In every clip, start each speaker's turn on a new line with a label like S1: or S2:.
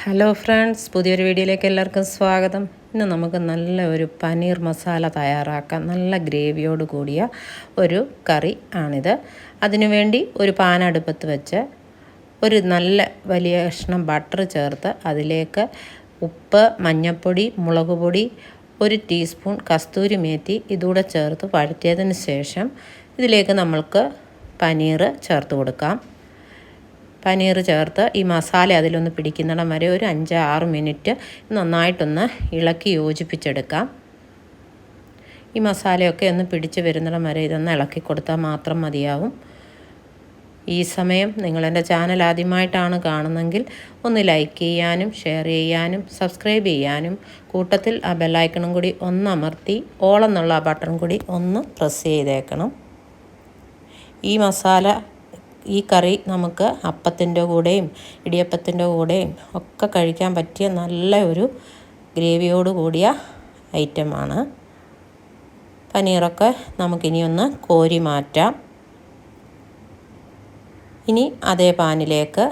S1: Hello friends, പുതിയൊരു വീഡിയോയിലേക്ക് എല്ലാവർക്കും സ്വാഗതം. ഇന്ന് നമുക്ക് നല്ല ഒരു പനീർ മസാല തയ്യാറാക്കാം. നല്ല ഗ്രേവിയോട് കൂടിയ ഒരു കറി ആണിത്. അതിനുവേണ്ടി ഒരു പാൻ അടുപ്പത്ത് വെച്ച് ഒരു നല്ല വലിയ കഷ്ണം ബട്ടർ ചേർത്ത് അതിലേക്ക് ഉപ്പ്, മഞ്ഞൾപ്പൊടി, മുളക് പൊടി, 1 ടീസ്പൂൺ കസ്തൂരി മേത്തി ഇതുകൂടെ ചേർത്ത് വഴറ്റിയതിന് ശേഷം ഇതിലേക്ക് നമ്മൾക്ക് പനീർ ചേർത്ത് കൊടുക്കാം. പനീർ ചേർത്ത് ഈ മസാല അതിലൊന്ന് പിടിക്കുന്നിടം വരെ ഒരു 5-6 മിനിറ്റ് നന്നായിട്ടൊന്ന് ഇളക്കി യോജിപ്പിച്ചെടുക്കാം. ഈ മസാലയൊക്കെ ഒന്ന് പിടിച്ച് വരുന്നിടം വരെ ഇതൊന്ന് ഇളക്കി കൊടുത്താൽ മാത്രം മതിയാവും. ഈ സമയം നിങ്ങളെൻ്റെ ചാനൽ ആദ്യമായിട്ടാണ് കാണുന്നതെങ്കിൽ ഒന്ന് ലൈക്ക് ചെയ്യാനും ഷെയർ ചെയ്യാനും സബ്സ്ക്രൈബ് ചെയ്യാനും കൂട്ടത്തിൽ ആ ബെല്ലൈക്കണും കൂടി ഒന്ന് അമർത്തി ഓൾ എന്നുള്ള ആ ബട്ടൺ കൂടി ഒന്ന് പ്രസ് ചെയ്തേക്കണം. ഈ കറി നമുക്ക് അപ്പത്തിൻ്റെ കൂടെയും ഇടിയപ്പത്തിൻ്റെ കൂടെയും ഒക്കെ കഴിക്കാൻ പറ്റിയ നല്ല ഒരു ഗ്രേവിയോട് കൂടിയ ഐറ്റമാണ്. പനീറൊക്കെ നമുക്കിനി ഒന്ന് കോരി മാറ്റാം. ഇനി അതേ പാനിലേക്ക്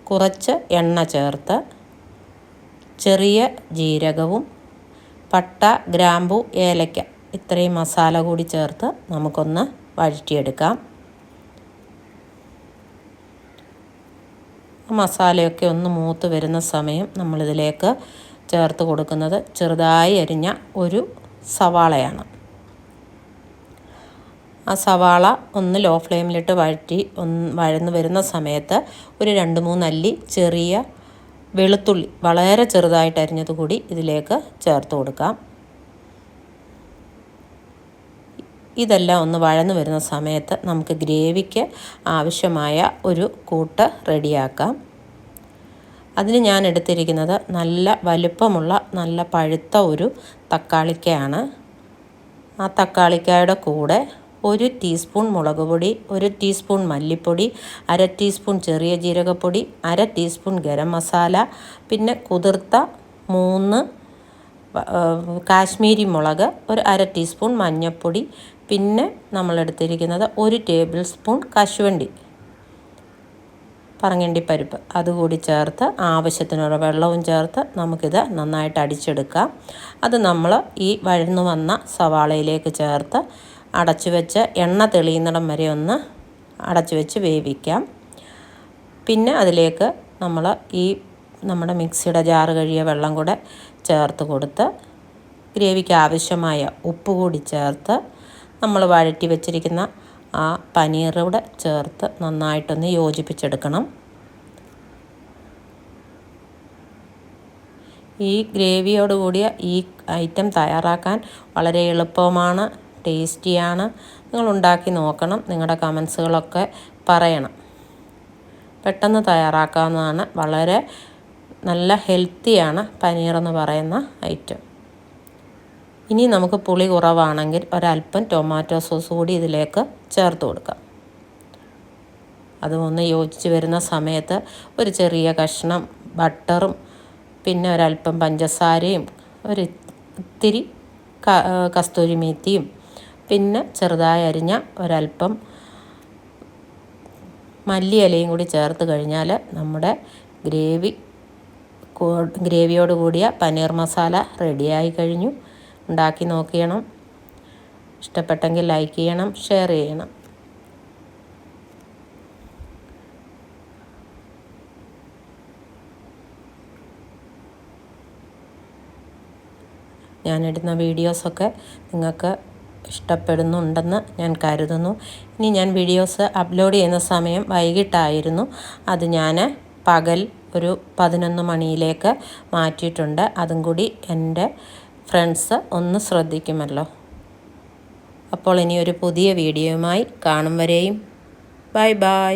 S1: കുറച്ച് എണ്ണ ചേർത്ത് ചെറിയ ജീരകവും പട്ട, ഗ്രാമ്പു, ഏലക്ക ഇത്രയും മസാല കൂടി ചേർത്ത് നമുക്കൊന്ന് വഴറ്റിയെടുക്കാം. മസാലയൊക്കെ ഒന്ന് മൂത്ത് വരുന്ന സമയം നമ്മളിതിലേക്ക് ചേർത്ത് കൊടുക്കുന്നത് ചെറുതായി അരിഞ്ഞ ഒരു സവാളയാണ്. ആ സവാള ഒന്ന് ലോ ഫ്ലെയിമിലിട്ട് വഴന്ന് വരുന്ന സമയത്ത് ഒരു 2-3 അല്ലി ചെറിയ വെളുത്തുള്ളി വളരെ ചെറുതായിട്ട് അരിഞ്ഞത് കൂടി ഇതിലേക്ക് ചേർത്ത് കൊടുക്കാം. ഇതെല്ലാം ഒന്ന് വഴന്ന് വരുന്ന സമയത്ത് നമുക്ക് ഗ്രേവിക്ക് ആവശ്യമായ ഒരു കൂട്ട് റെഡിയാക്കാം. അതിന് ഞാൻ എടുത്തിരിക്കുന്നത് നല്ല വലുപ്പമുള്ള നല്ല പഴുത്ത ഒരു തക്കാളിക്കയാണ്. ആ തക്കാളിക്കായുടെ കൂടെ 1 ടീസ്പൂൺ മുളക് പൊടി, 1 ടീസ്പൂൺ മല്ലിപ്പൊടി, 1/2 ടീസ്പൂൺ ചെറിയ ജീരകപ്പൊടി, 1/2 ടീസ്പൂൺ ഗരം മസാല, പിന്നെ കുതിർത്ത 3 കാശ്മീരി മുളക്, ഒരു 1/2 ടീസ്പൂൺ മഞ്ഞൾപ്പൊടി, പിന്നെ നമ്മളെടുത്തിരിക്കുന്നത് 1 ടേബിൾ സ്പൂൺ കശുവണ്ടി പറങ്ങണ്ടിപ്പരിപ്പ് അതുകൂടി ചേർത്ത് ആവശ്യത്തിനുള്ള വെള്ളവും ചേർത്ത് നമുക്കിത് നന്നായിട്ട് അടിച്ചെടുക്കാം. അത് നമ്മൾ ഈ വഴന്നു വന്ന സവാളയിലേക്ക് ചേർത്ത് അടച്ചു വെച്ച് എണ്ണ തെളിയുന്നിടം വരെ ഒന്ന് അടച്ചു വെച്ച് വേവിക്കാം. പിന്നെ അതിലേക്ക് നമ്മൾ നമ്മുടെ മിക്സിയുടെ ജാറ് കഴുകിയ വെള്ളം കൂടെ ചേർത്ത് കൊടുത്ത് ഗ്രേവിക്ക് ആവശ്യമായ ഉപ്പ് കൂടി ചേർത്ത് നമ്മൾ വഴറ്റി വെച്ചിരിക്കുന്ന ആ പനീറൂടെ ചേർത്ത് നന്നായിട്ടൊന്ന് യോജിപ്പിച്ചെടുക്കണം. ഈ ഗ്രേവിയോട് കൂടിയ ഈ ഐറ്റം തയ്യാറാക്കാൻ വളരെ എളുപ്പമാണ്, ടേസ്റ്റിയാണ്. നിങ്ങൾ ഉണ്ടാക്കി നോക്കണം. നിങ്ങളുടെ കമൻസുകളൊക്കെ പറയണം. പെട്ടെന്ന് തയ്യാറാക്കാവുന്നതാണ്. വളരെ നല്ല ഹെൽത്തിയാണ് പനീറെന്ന് പറയുന്ന ഐറ്റം. ഇനി നമുക്ക് പുളി കുറവാണെങ്കിൽ ഒരല്പം ടൊമാറ്റോ സോസ് കൂടി ഇതിലേക്ക് ചേർത്ത് കൊടുക്കാം. അതൊന്ന് യോജിച്ച് വരുന്ന സമയത്ത് ഒരു ചെറിയ കഷ്ണം ബട്ടറും പിന്നെ ഒരല്പം പഞ്ചസാരയും ഒരിത്തിരി കസ്തൂരി മേത്തിയും പിന്നെ ചെറുതായി അരിഞ്ഞ ഒരല്പം മല്ലിയിലയും കൂടി ചേർത്ത് കഴിഞ്ഞാൽ നമ്മുടെ ഗ്രേവിയോട് കൂടിയ പനീർ മസാല റെഡിയായി കഴിഞ്ഞു. ഉണ്ടാക്കി നോക്കണം. ഇഷ്ടപ്പെട്ടെങ്കിൽ ലൈക്ക് ചെയ്യണം, ഷെയർ ചെയ്യണം. ഞാനിടുന്ന വീഡിയോസൊക്കെ നിങ്ങൾക്ക് ഇഷ്ടപ്പെടുന്നുണ്ടെന്ന് ഞാൻ കരുതുന്നു. ഇനി ഞാൻ വീഡിയോസ് അപ്ലോഡ് ചെയ്യുന്ന സമയം വൈകിട്ടായിരുന്നു. അത് ഞാൻ പകൽ ഒരു 11 മണിയിലേക്ക് മാറ്റിയിട്ടുണ്ട്. അതും കൂടി എൻ്റെ ഫ്രണ്ട്സ് ഒന്ന് ശ്രദ്ധിക്കുമല്ലോ. അപ്പോൾ ഇനി ഒരു പുതിയ വീഡിയോയുമായി കാണും വരെയും ബൈ ബൈ.